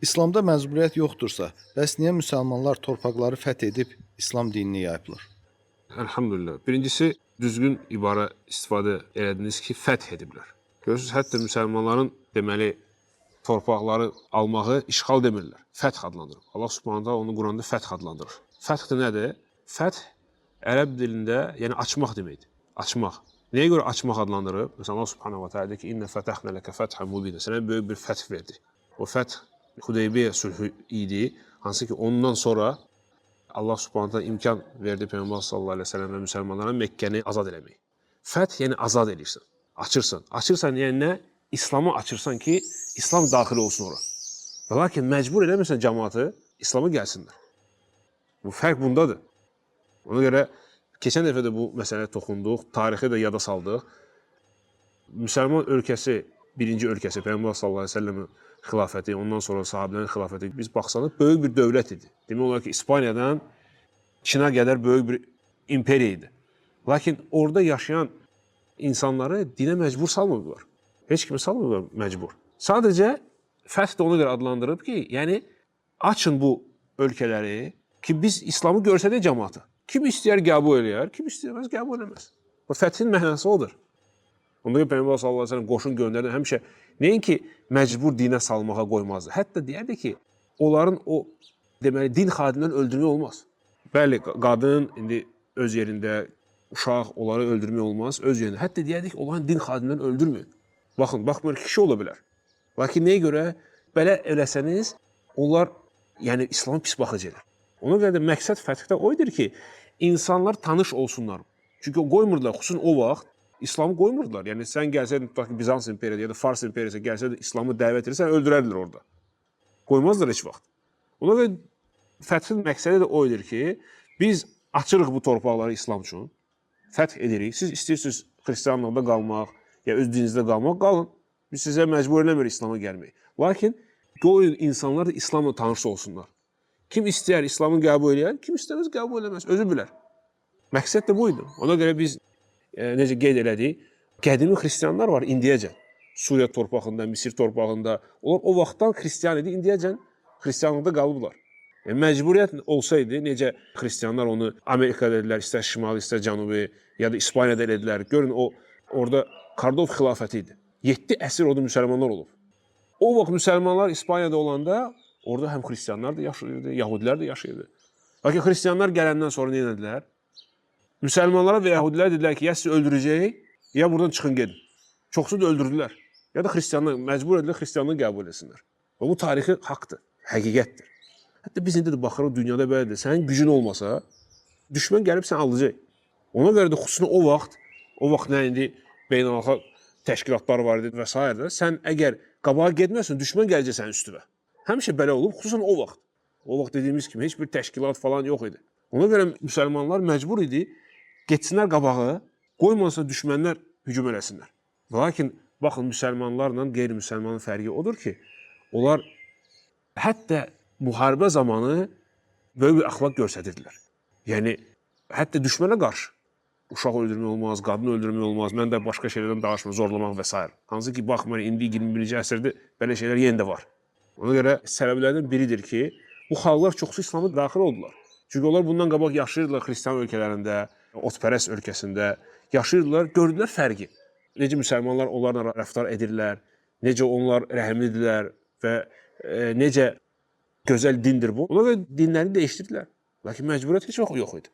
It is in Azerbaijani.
İslamda məcburiyyət yoxdursa, bəs niyə müsəlmanlar torpaqları fəth edib İslam dinini yayıblar? Elhamdülillah. Birincisi, düzgün ibara istifadə elədiniz ki, fəth ediblər. Görürsünüz, hətta müsəlmanların deməli, torpaqları almağı işğal demirlər. Fəth adlandırır. Allah subhanət hala onu Quranda fəth adlandırır. Fəth də nədir? Fəth ərəb dilində, yəni açmaq deməkdir. Açmaq. Nəyə görə açmaq adlandırır? Məsələn, Allah subhanət hala deyir ki, İnnə fətəhnə ləkə fəthən mubinə. Sənə böyük bir fəth verdi. O fəth Hudeybiyyə sülhü idi. Hansı ki, ondan sonra Allah subhanət hala imkan verdi Peyğəmbər sallallahu əleyhi və səlləm və müsəlmanlara Məkkəni azad eləmək. Fəth yəni azad edirsən, açırsan. Açırsan yəni nə? İslamı açırsan ki, İslam daxil olsun ora. Və lakin məcbur eləmirsən cəmaatı, İslam'a gəlsinlər. Bu fərq bundadır. Ona görə keçən dəfə də bu məsələyə toxunduq, tarixi də yada saldıq. Müsəlman ölkəsi, birinci ölkəsi Peyğəmbər sallallahu əleyhi və səlləmin xilafəti, ondan sonra sahabilərin xilafəti biz baxsaq böyük bir dövlət idi. Demək olar ki, İspaniyadan Çinə qədər böyük bir imperiya idi. Lakin orada yaşayan insanları dinə məcbur salmırdılar. Heç kimi salmırdılar məcbur. Sadəcə fəth də ona görə adlandırıb ki, yəni açın bu ölkələri ki, biz İslamı görsədək cəmaata. Kim istəyər qəbul eləyər, kim istəyəməz qəbul eləməz. Bu fəthin mənası odur. Onda ki, Peyğəmbər sallallahu əleyhi və səlləm qoşun göndərdi, həmişə nəinki məcbur dinə salmağa qoymazdı. Hətta deyərdi ki, onların o deməli din xadimlərini öldürmək olmaz. Bəli, qadın indi öz yerində, uşaq onları öldürmək olmaz, öz yerində. Hətta deyərdi ki, onların din xadimlərini öldürməyin. Baxın, baxmayın ki, kişi ola bilər. Lakin nəyə görə belə eləsəniz, onlar yəni İslamı pis baxıcılar. Ona görə də məqsəd fəthdə o edir ki, insanlar tanış olsunlar. Çünki o qoymurdular, xüsusən o vaxt İslamı qoymurdular. Yəni sən gəlsəydin, tutaq ki, Bizans imperiyası ya da Fars imperiyası gəlsəydin, İslamı dəvət edirsən, öldürərdilər orada. Qoymazlar heç vaxt. Ona görə fəthin məqsədi də o edir ki, biz açırıq bu torpaqları İslam üçün, fəth edirik. Siz istəyirsiniz xristianlıqda qalmaq, ya öz dininizdə qalmaq, qalın. Biz sizə məcbur eləmirik İslama gəlmək. Lakin qoyun insanlar da İslamla tanış olsunlar. Kim istəyər İslamı qəbul eləyər, kim istəməz qəbul eləməz, özü bilər. Məqsəd də bu idi. Ona görə biz necə qeyd elədik, qədimi xristianlar var indiyəcən. Suriya torpağında, Misir torpağında. Onlar o vaxtdan xristian idi, indiyəcən xristianlıqda qalıblar. Məcburiyyət olsaydı, necə xristianlar onu Amerikada edilər, istər şimali, istər cənubi, ya da İspaniyada edilər. Görün, orada Kardov xilafəti idi. 7 əsr orada müsəlmanlar olub. O vaxt müsəlmanlar İspaniyada olanda, orada həm xristianlar da yaşayırdı, yahudilər də yaşayırdı. Lakin xristianlar gələndən sonra nə edilər? Müsəlmanlara və yahudilər dedilər ki, ya sizi öldürəcək, ya buradan çıxın gedin. Çoxsu da öldürdülər. Ya da xristianlar məcbur edilər, xristianlığı qəbul etsinlər. Və bu tarixi haqdır, həqiqətdir. Hətta biz indi də baxırıq, dünyada belədir. Sənin gücün olmasa, düşmən gəlib sən alacaq. Ona görə də xüsusən o vaxt nə indi beynəlxalq təşkilatlar var idi və s. Sən əgər qabağa getməsən, düşmən gələcək sənin üstünə. Həmişə belə olub, xüsusən o vaxt. O vaxt dediyimiz kimi heç bir təşkilat falan yox idi. Ona görə müsəlmanlar məcbur idi, getsinlər qabağı, qoymansa düşmənlər hücum eləsinlər. Lakin, baxın, müsəlmanlarla qeyri-müsəlmanın fərqi odur ki, onlar hətta müharibə zamanı böyük bir əxlaq göstərirdilər. Yəni, hətta düşmənə qarşı uşaq öldürmək olmaz, qadın öldürmək olmaz, mən də başqa şeylərdən danışmam, zorlamaq və s. Hansı ki, baxmayın, indi 21-ci əsrdə belə şeylər yenə də var. Ona görə səbəblərdən biridir ki, bu xalqlar çoxsu İslam'a daxil oldular. Çünki onlar bundan qabaq yaşayırdılar xristian ölkələrində, otpərəst ölkəsində yaşayırdılar, gördülər fərqi. Necə müsəlmanlar onlarla rəftar edirlər, necə onlar rəhimlidirlər və necə gözəl dindir bu. Ona görə dinlərini dəyişdirdilər. Lakin məcburiyyət heç vaxt yox idi.